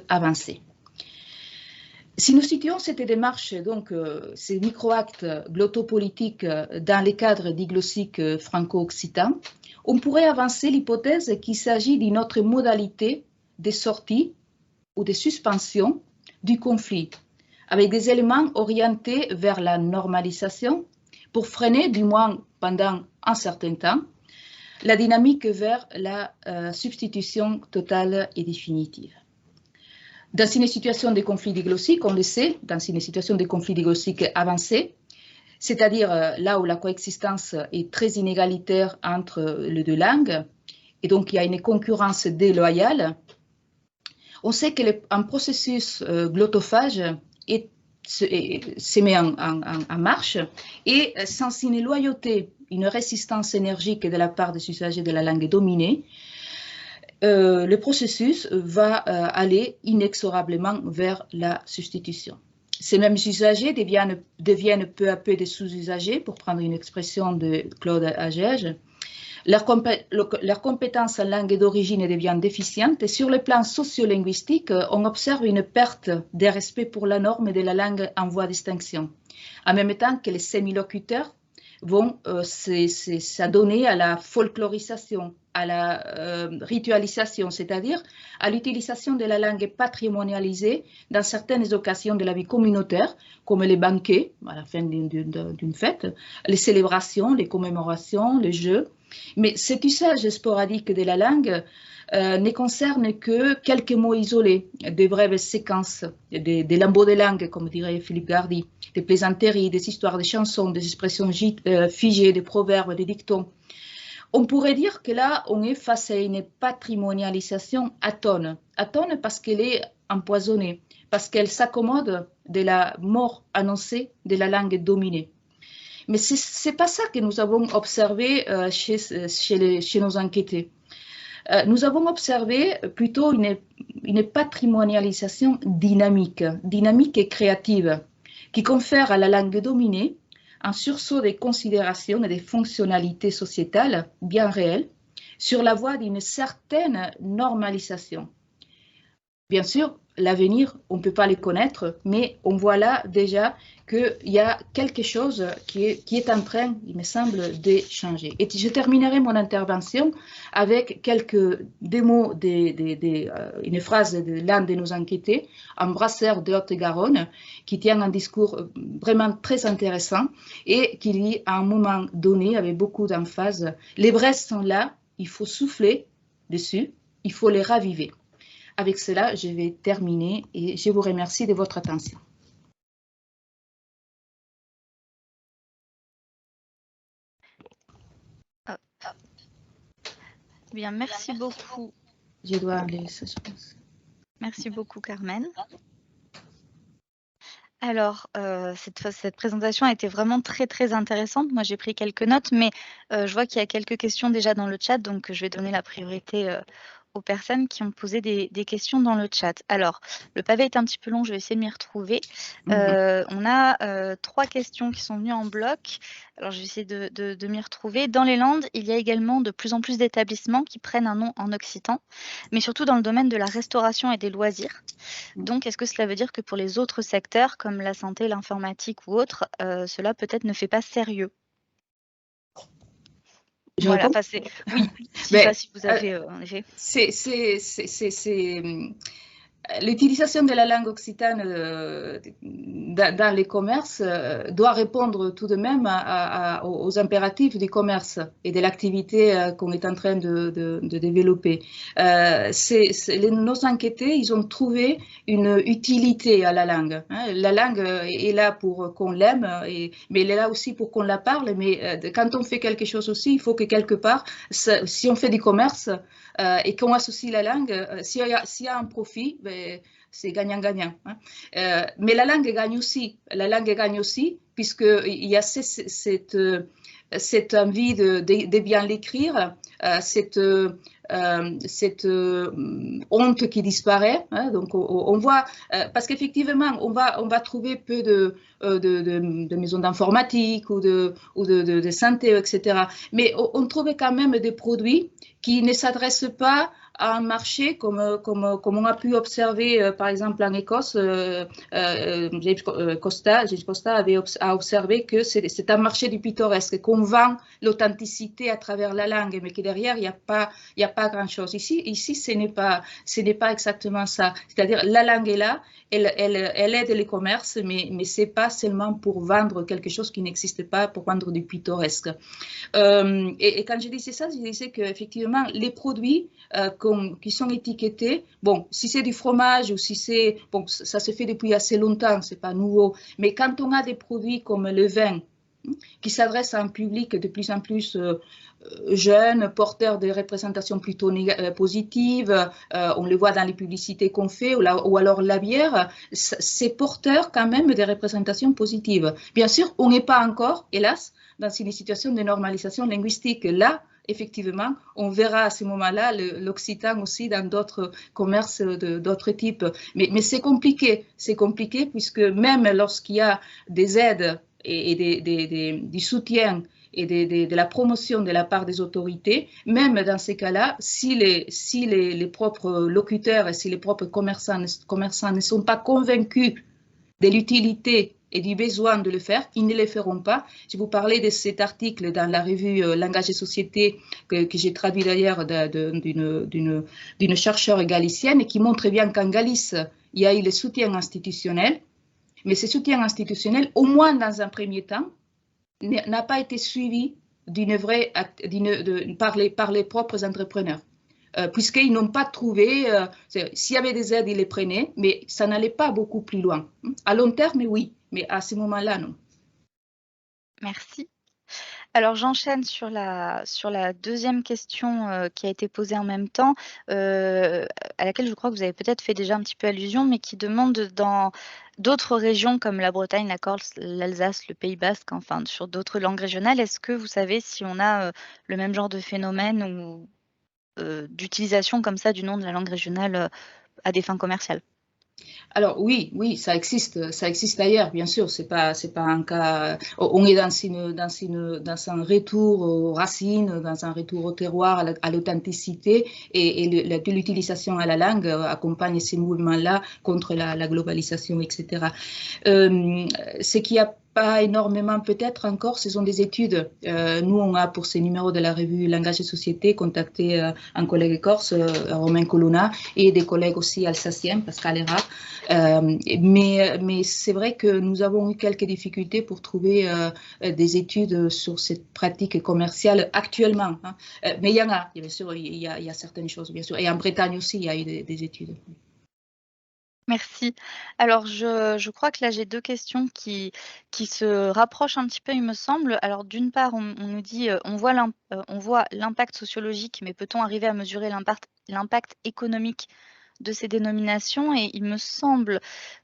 avancé. Si nous situons cette démarche, donc ces micro-actes glottopolitiques dans les cadres diglossiques franco-occitans, on pourrait avancer l'hypothèse qu'il s'agit d'une autre modalité de sortie ou de suspension du conflit, avec des éléments orientés vers la normalisation pour freiner, du moins pendant un certain temps, la dynamique vers la substitution totale et définitive. Dans une situation de conflit diglossique, on le sait, dans une situation de conflit diglossique avancé, c'est-à-dire là où la coexistence est très inégalitaire entre les deux langues, et donc il y a une concurrence déloyale, on sait qu'un processus glottophage se met en marche, et sans une loyauté, une résistance énergique de la part des usagers de la langue dominée, le processus va aller inexorablement vers la substitution. Ces mêmes usagers deviennent peu à peu des sous-usagers, pour prendre une expression de Claude Agege. Leur compétence en langue d'origine devient déficiente et sur le plan sociolinguistique, on observe une perte de respect pour la norme de la langue en voie d'extinction, en même temps que les sémilocuteurs vont s'adonner à la folklorisation, à la ritualisation, c'est-à-dire à l'utilisation de la langue patrimonialisée dans certaines occasions de la vie communautaire, comme les banquets à la fin d'une fête, les célébrations, les commémorations, les jeux. Mais cet usage sporadique de la langue ne concerne que quelques mots isolés, des brèves séquences, des lambeaux de langue, comme dirait Philippe Gardy, des plaisanteries, des histoires, des chansons, des expressions figées, des proverbes, des dictons. On pourrait dire que là, on est face à une patrimonialisation atone. Atone parce qu'elle est empoisonnée, parce qu'elle s'accommode de la mort annoncée de la langue dominée. Mais ce n'est pas ça que nous avons observé chez nos enquêtés. Nous avons observé plutôt une patrimonialisation dynamique et créative, qui confère à la langue dominée un sursaut des considérations et des fonctionnalités sociétales bien réelles sur la voie d'une certaine normalisation. Bien sûr, l'avenir, on ne peut pas le connaître, mais on voit là déjà qu'il y a quelque chose qui est en train, il me semble, de changer. Et je terminerai mon intervention avec des mots, une phrase de l'un de nos enquêtés, un brasseur de Haute-Garonne, qui tient un discours vraiment très intéressant et qui dit à un moment donné, avec beaucoup d'emphase, « Les braises sont là, il faut souffler dessus, il faut les raviver ». Avec cela, je vais terminer et je vous remercie de votre attention. Bien, merci beaucoup. Je dois aller, je pense. Merci beaucoup, Carmen. Alors, cette présentation a été vraiment très, très intéressante. Moi, j'ai pris quelques notes, mais je vois qu'il y a quelques questions déjà dans le chat, donc je vais donner la priorité aux personnes qui ont posé des questions dans le chat. Alors, le pavé est un petit peu long, je vais essayer de m'y retrouver. On a 3 questions qui sont venues en bloc. Alors, je vais essayer de m'y retrouver. Dans les Landes, il y a également de plus en plus d'établissements qui prennent un nom en occitan, mais surtout dans le domaine de la restauration et des loisirs. Donc, est-ce que cela veut dire que pour les autres secteurs, comme la santé, l'informatique ou autres, cela peut-être ne fait pas sérieux? Voilà, enfin, oui, si vous avez en effet. L'utilisation de la langue occitane dans les commerces doit répondre tout de même aux impératifs du commerce et de l'activité qu'on est en train de développer. Nos enquêtés, ils ont trouvé une utilité à la langue. La langue est là pour qu'on l'aime, mais elle est là aussi pour qu'on la parle. Mais quand on fait quelque chose aussi, il faut que quelque part, si on fait du commerce et qu'on associe la langue, s'il y a un profit, c'est gagnant-gagnant. Mais la langue gagne aussi. La langue gagne aussi, puisqu'il y a cette envie de bien l'écrire, cette honte qui disparaît. Donc on voit, parce qu'effectivement, on va trouver peu de maisons d'informatique ou de santé, etc. Mais on trouve quand même des produits qui ne s'adressent pas à un marché comme on a pu observer, par exemple, en Écosse. James Costa a observé que c'est un marché du pittoresque, qu'on vend l'authenticité à travers la langue, mais que derrière, il n'y a pas grand-chose. Ici, ce n'est pas exactement ça. C'est-à-dire, la langue est là, elle aide les commerces, mais ce n'est pas seulement pour vendre quelque chose qui n'existe pas, pour vendre du pittoresque. Et quand je disais ça, je disais qu'effectivement, les produits qui sont étiquetés, bon, si c'est du fromage ou si c'est, bon, ça se fait depuis assez longtemps, c'est pas nouveau, mais quand on a des produits comme le vin, qui s'adressent à un public de plus en plus jeune, porteur de représentations plutôt positives, on le voit dans les publicités qu'on fait, ou alors la bière, c'est porteur quand même de représentations positives. Bien sûr, on n'est pas encore, hélas, dans une situation de normalisation linguistique. Là, effectivement, on verra à ce moment-là l'occitan aussi dans d'autres commerces d'autres types. Mais c'est compliqué puisque même lorsqu'il y a des aides et du soutien et de la promotion de la part des autorités, même dans ces cas-là, si les propres locuteurs et si les propres commerçants ne sont pas convaincus de l'utilité et du besoin de le faire, ils ne le feront pas. Je vous parlais de cet article dans la revue Langage et Société que j'ai traduit d'ailleurs d'une chercheure galicienne qui montre bien qu'en Galice, il y a eu le soutien institutionnel, mais ce soutien institutionnel, au moins dans un premier temps, n'a pas été suivi par les propres entrepreneurs. Puisqu'ils n'ont pas trouvé, s'il y avait des aides, ils les prenaient, mais ça n'allait pas beaucoup plus loin. À long terme, oui, mais à ce moment-là, non. Merci. Alors j'enchaîne sur la deuxième question qui a été posée en même temps, à laquelle je crois que vous avez peut-être fait déjà un petit peu allusion, mais qui demande dans d'autres régions comme la Bretagne, la Corse, l'Alsace, le Pays Basque, enfin sur d'autres langues régionales, est-ce que vous savez si on a le même genre de phénomène ou d'utilisation comme ça du nom de la langue régionale à des fins commerciales? Alors oui, ça existe ailleurs, bien sûr. C'est pas un cas. On est dans un retour aux racines, dans un retour au terroir, à l'authenticité, et l'utilisation à la langue accompagne ces mouvements-là contre la globalisation, etc. Ce qui a pas énormément peut-être encore, ce sont des études. Nous, on a pour ces numéros de la revue Langage et Société contacté un collègue corse, Romain Colonna, et des collègues aussi alsaciens, Pascal Hera. Mais c'est vrai que nous avons eu quelques difficultés pour trouver des études sur cette pratique commerciale actuellement. Hein. Mais il y en a, bien sûr, il y a certaines choses, bien sûr. Et en Bretagne aussi, il y a eu des études. Merci. Alors je crois que là j'ai deux questions qui se rapprochent un petit peu, il me semble. Alors d'une part, on nous dit, on voit l'impact sociologique, mais peut-on arriver à mesurer l'impact économique de ces dénominations? Et il me semble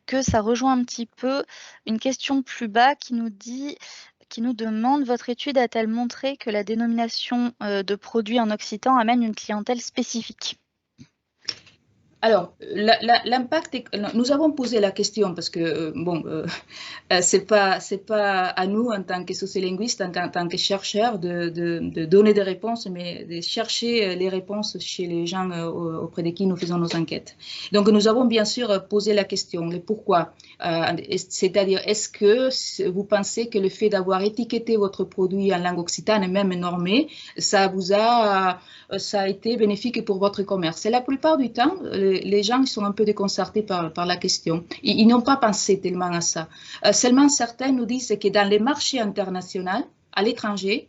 que ça rejoint un petit peu une question plus bas qui nous demande: votre étude a-t-elle montré que la dénomination de produits en occitan amène une clientèle spécifique? Alors, l'impact, nous avons posé la question parce que, c'est pas à nous, en tant que sociolinguistes, en tant que chercheurs, de donner des réponses, mais de chercher les réponses chez les gens auprès de qui nous faisons nos enquêtes. Donc, nous avons bien sûr posé la question, le pourquoi. C'est-à-dire, est-ce que vous pensez que le fait d'avoir étiqueté votre produit en langue occitane, même normé, ça a été bénéfique pour votre commerce? Et la plupart du temps, les gens sont un peu déconcertés par la question. Ils n'ont pas pensé tellement à ça. Seulement, certains nous disent que dans les marchés internationaux, à l'étranger,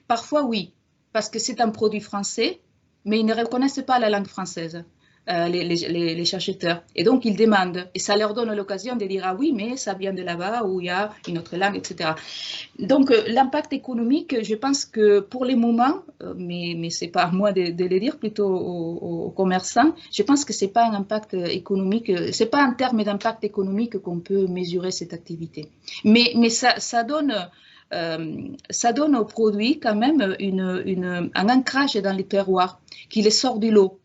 parfois oui, parce que c'est un produit français, mais ils ne reconnaissent pas la langue française. Les acheteurs. Et donc, ils demandent. Et ça leur donne l'occasion de dire, ah oui, mais ça vient de là-bas, où il y a une autre langue, etc. Donc, l'impact économique, je pense que pour le moment, mais ce n'est pas à moi de le dire, plutôt aux commerçants, je pense que ce n'est pas un impact économique, ce n'est pas en termes d'impact économique qu'on peut mesurer cette activité. Mais ça donne au produit quand même un ancrage dans les terroirs qui les sort du lot.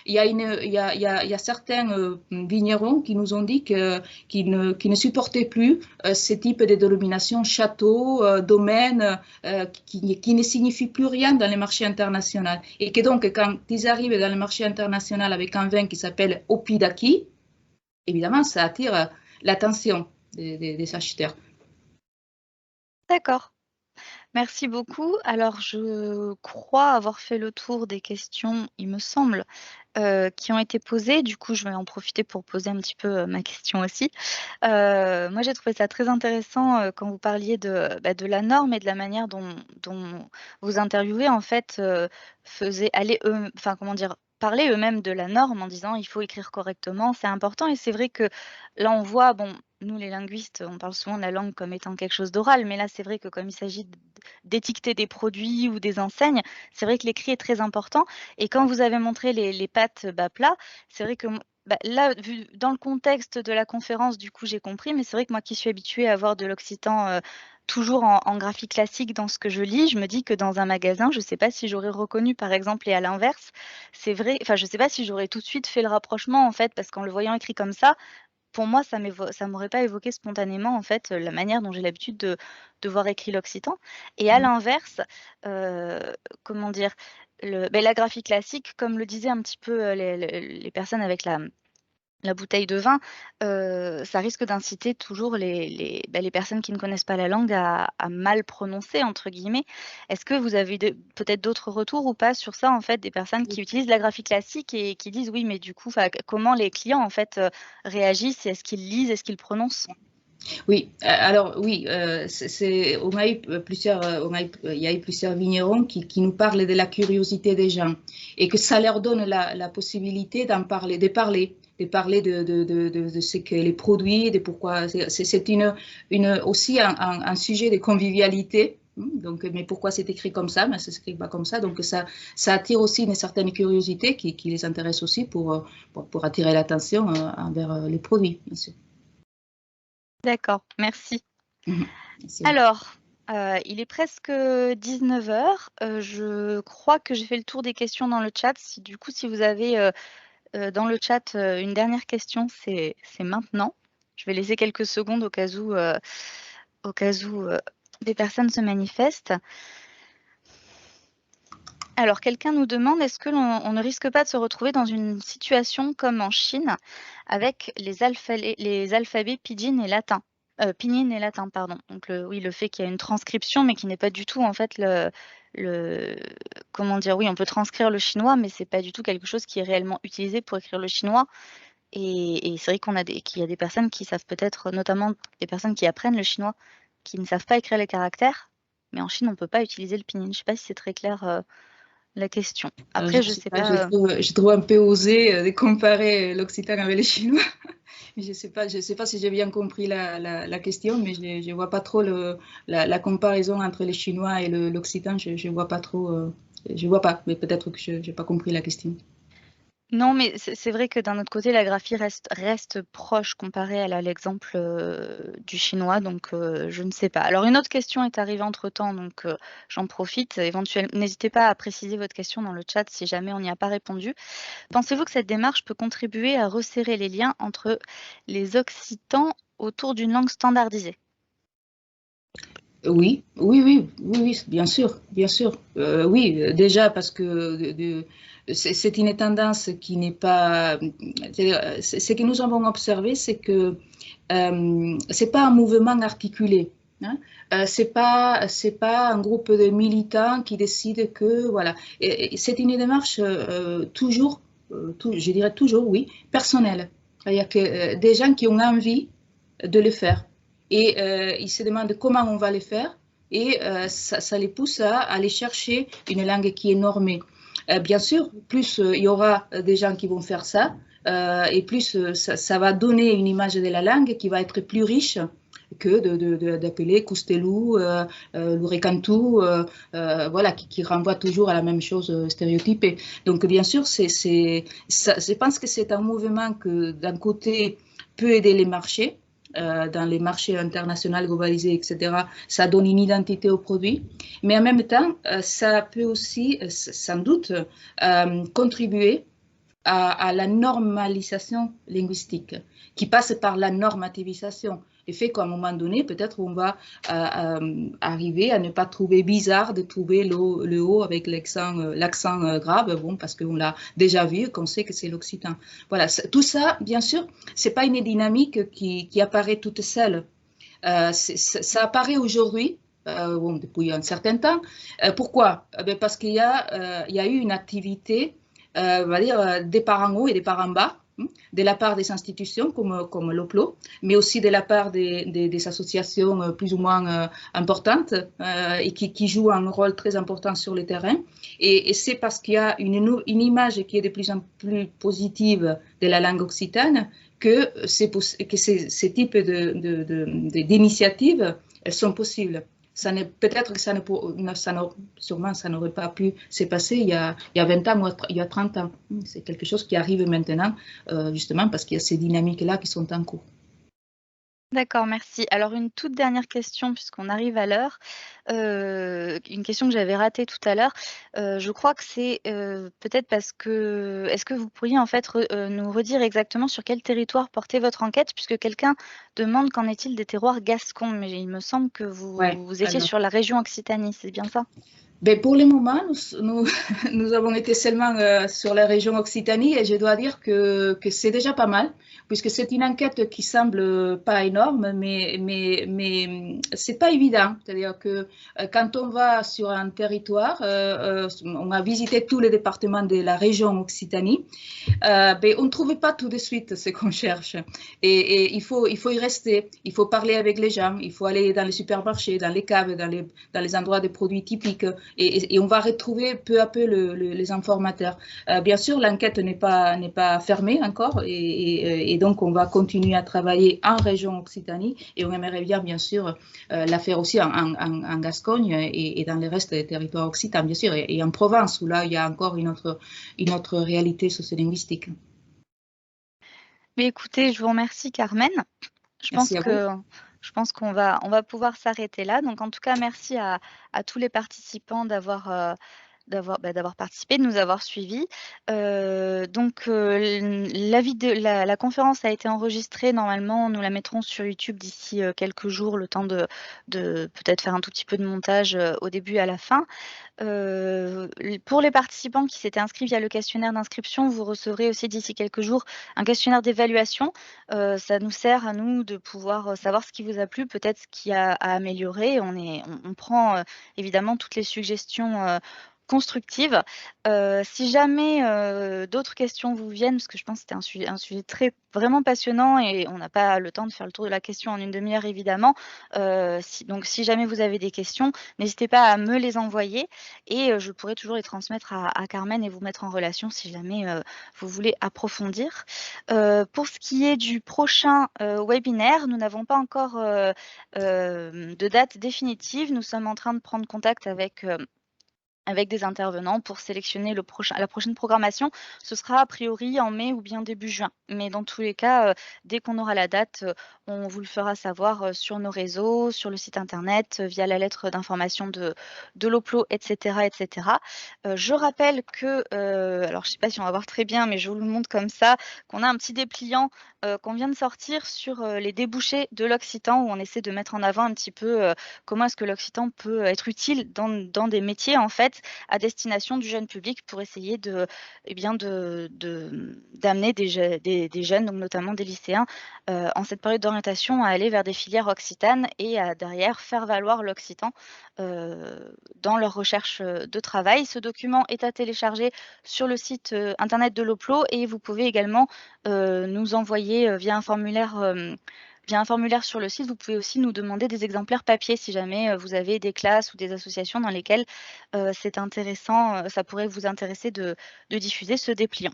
Il y a certains vignerons qui nous ont dit qu'ils ne supportaient plus ce type de dénomination château, domaine, qui ne signifie plus rien dans les marchés internationaux. Et que donc, quand ils arrivent dans le marché international avec un vin qui s'appelle Opidaki, évidemment, ça attire l'attention des acheteurs. D'accord. Merci beaucoup. Alors, je crois avoir fait le tour des questions, il me semble, qui ont été posées. Du coup, je vais en profiter pour poser un petit peu ma question aussi. Moi, j'ai trouvé ça très intéressant quand vous parliez de la norme et de la manière dont vous interviewez, en fait, faisaient aller enfin, comment dire, parler eux-mêmes de la norme en disant: «Il faut écrire correctement, c'est important». Et c'est vrai que là, on voit, bon, nous les linguistes, on parle souvent de la langue comme étant quelque chose d'oral, mais là, c'est vrai que comme il s'agit d'étiqueter des produits ou des enseignes, c'est vrai que l'écrit est très important. Et quand vous avez montré les pâtes bas plat, c'est vrai que là, vu dans le contexte de la conférence, du coup, j'ai compris, mais c'est vrai que moi qui suis habituée à avoir de l'occitan, toujours en graphie classique dans ce que je lis, je me dis que dans un magasin, je ne sais pas si j'aurais reconnu, par exemple, et à l'inverse, c'est vrai, enfin, je ne sais pas si j'aurais tout de suite fait le rapprochement, en fait, parce qu'en le voyant écrit comme ça, pour moi, ça m'aurait pas évoqué spontanément, en fait, la manière dont j'ai l'habitude de voir écrit l'occitan. Et à l'inverse, heu, comment dire? La graphie classique, comme le disaient un petit peu, les personnes avec la bouteille de vin, ça risque d'inciter toujours les personnes qui ne connaissent pas la langue à «mal prononcer» entre guillemets. Est-ce que vous avez peut-être d'autres retours ou pas sur ça, en fait, des personnes qui utilisent la graphie classique et qui disent: «Oui, mais du coup, comment les clients, en fait, réagissent? Est-ce qu'ils lisent? Est-ce qu'ils prononcent?» Oui, alors oui, on a eu plusieurs, il y a eu plusieurs vignerons qui nous parlent de la curiosité des gens et que ça leur donne la possibilité de parler de ce que les produits, de pourquoi c'est aussi un sujet de convivialité. Donc, mais pourquoi c'est écrit comme ça? Mais c'est écrit pas comme ça. Donc, ça attire aussi une certaine curiosité qui les intéresse aussi pour attirer l'attention envers les produits, bien sûr. D'accord, merci. Merci. Alors, il est presque 19 h. Je crois que j'ai fait le tour des questions dans le chat. Du coup, si vous avez dans le chat une dernière question, c'est maintenant. Je vais laisser quelques secondes au cas où des personnes se manifestent. Alors, quelqu'un nous demande, est-ce que l'on ne risque pas de se retrouver dans une situation comme en Chine avec les alphabets pidgin et latin, pinyin et latin, pardon. Donc, oui, le fait qu'il y a une transcription, mais qui n'est pas du tout, en fait, comment dire, oui, on peut transcrire le chinois, mais c'est pas du tout quelque chose qui est réellement utilisé pour écrire le chinois. Et c'est vrai qu'il y a des personnes qui savent peut-être, notamment des personnes qui apprennent le chinois, qui ne savent pas écrire les caractères, mais en Chine, on ne peut pas utiliser le pinyin. Je ne sais pas si c'est très clair la question. Après, je sais pas. Je trouve un peu osé de comparer l'occitan avec le chinois. Je sais pas si j'ai bien compris la question, mais je vois pas trop la comparaison entre les chinois et l'occitan. Je vois pas trop. Je vois pas, mais peut-être que je n'ai pas compris la question. Non, mais c'est vrai que d'un autre côté, la graphie reste proche comparée à l'exemple du chinois, donc je ne sais pas. Alors, une autre question est arrivée entre-temps, donc j'en profite. Éventuellement, n'hésitez pas à préciser votre question dans le chat si jamais on n'y a pas répondu. Pensez-vous que cette démarche peut contribuer à resserrer les liens entre les Occitans autour d'une langue standardisée? Oui, bien sûr, bien sûr. Oui, déjà parce que c'est une tendance qui n'est pas. Ce que nous avons observé, c'est que c'est pas un mouvement articulé. Hein. C'est pas un groupe de militants qui décident que voilà. C'est une démarche toujours, je dirais toujours, oui, personnelle. C'est-à-dire que des gens qui ont envie de le faire. Et ils se demandent comment on va le faire et ça les pousse à aller chercher une langue qui est normée. Bien sûr, plus il y aura des gens qui vont faire ça et plus ça va donner une image de la langue qui va être plus riche que d'appeler Coustelou, Lurecantu, voilà, qui renvoie toujours à la même chose stéréotypée. Donc bien sûr, je pense que c'est un mouvement que d'un côté peut aider les marchés, dans les marchés internationaux globalisés, etc., ça donne une identité au produit. Mais en même temps, ça peut aussi, sans doute, contribuer à la normalisation linguistique, qui passe par la normativisation. Le fait qu'à un moment donné, peut-être on va arriver à ne pas trouver bizarre de trouver le O avec l'accent grave, bon, parce qu'on l'a déjà vu, qu'on sait que c'est l'occitan. Voilà, tout ça, bien sûr, c'est pas une dynamique qui apparaît toute seule. Ça apparaît aujourd'hui, bon, depuis un certain temps. Pourquoi? Parce qu'il y a eu une activité, on va dire, des parents hauts et des parents bas, de la part des institutions comme l'OPLO, mais aussi de la part des associations plus ou moins importantes et qui jouent un rôle très important sur le terrain. Et c'est parce qu'il y a une image qui est de plus en plus positive de la langue occitane que ces types d'initiatives sont possibles. Peut-être que sûrement ça n'aurait pas pu se passer il y a 20 ans ou il y a 30 ans. C'est quelque chose qui arrive maintenant, justement parce qu'il y a ces dynamiques-là qui sont en cours. D'accord, merci. Alors une toute dernière question puisqu'on arrive à l'heure. Une question que j'avais ratée tout à l'heure. Je crois que c'est peut-être parce que... Est-ce que vous pourriez en fait nous redire exactement sur quel territoire portez votre enquête, puisque quelqu'un demande qu'en est-il des terroirs gascons, mais il me semble que vous étiez sur la région Occitanie, c'est bien ça? Ben pour le moment, nous avons été seulement sur la région Occitanie et je dois dire que c'est déjà pas mal, puisque c'est une enquête qui semble pas énorme, mais c'est pas évident. C'est-à-dire que quand on va sur un territoire, on a visité tous les départements de la région Occitanie, ben on ne trouve pas tout de suite ce qu'on cherche. Et il faut y rester, il faut parler avec les gens, il faut aller dans les supermarchés, dans les caves, dans les endroits de produits typiques. et on va retrouver peu à peu les informateurs. Bien sûr, l'enquête n'est pas fermée encore et donc on va continuer à travailler en région Occitanie et on aimerait bien sûr la faire aussi en Gascogne et dans le reste des territoires occitans, bien sûr, et en Provence où là il y a encore une autre réalité sociolinguistique. Mais écoutez, je vous remercie Carmen. Merci à vous. Je pense qu'on va pouvoir s'arrêter là. Donc en tout cas, merci à tous les participants d'avoir participé, de nous avoir suivis. La conférence a été enregistrée. Normalement, nous la mettrons sur YouTube d'ici quelques jours, le temps de peut-être faire un tout petit peu de montage au début et à la fin. Pour les participants qui s'étaient inscrits via le questionnaire d'inscription, vous recevrez aussi d'ici quelques jours un questionnaire d'évaluation. Ça nous sert à nous de pouvoir savoir ce qui vous a plu, peut-être ce qu'il y a à améliorer. On prend évidemment toutes les suggestions constructive. Si jamais d'autres questions vous viennent, parce que je pense que c'était un sujet vraiment passionnant et on n'a pas le temps de faire le tour de la question en une demi-heure évidemment. Donc si jamais vous avez des questions, n'hésitez pas à me les envoyer et je pourrai toujours les transmettre à Carmen et vous mettre en relation si jamais vous voulez approfondir. Pour ce qui est du prochain webinaire, nous n'avons pas encore de date définitive. Nous sommes en train de prendre contact avec des intervenants pour sélectionner la prochaine programmation. Ce sera a priori en mai ou bien début juin. Mais dans tous les cas, dès qu'on aura la date, on vous le fera savoir sur nos réseaux, sur le site internet, via la lettre d'information de l'OPLO, etc. etc. Je rappelle que, alors je ne sais pas si on va voir très bien, mais je vous le montre comme ça, qu'on a un petit dépliant qu'on vient de sortir sur les débouchés de l'occitan, où on essaie de mettre en avant un petit peu comment est-ce que l'occitan peut être utile dans des métiers, en fait, à destination du jeune public pour essayer d'amener des jeunes, donc notamment des lycéens, en cette période d'orientation à aller vers des filières occitanes et à derrière faire valoir l'occitan dans leur recherche de travail. Ce document est à télécharger sur le site internet de l'OPLO et vous pouvez également nous envoyer via un formulaire sur le site. Vous pouvez aussi nous demander des exemplaires papier si jamais vous avez des classes ou des associations dans lesquelles c'est intéressant, ça pourrait vous intéresser de diffuser ce dépliant.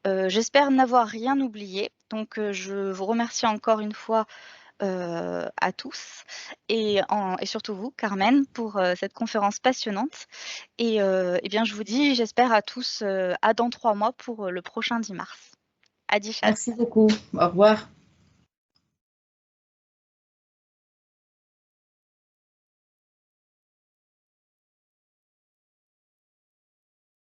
J'espère n'avoir rien oublié. Donc, je vous remercie encore une fois à tous et surtout vous, Carmen, pour cette conférence passionnante. Et bien, je vous dis, j'espère à tous à dans 3 mois pour le prochain 10 mars. À 10 Merci beaucoup. Au revoir.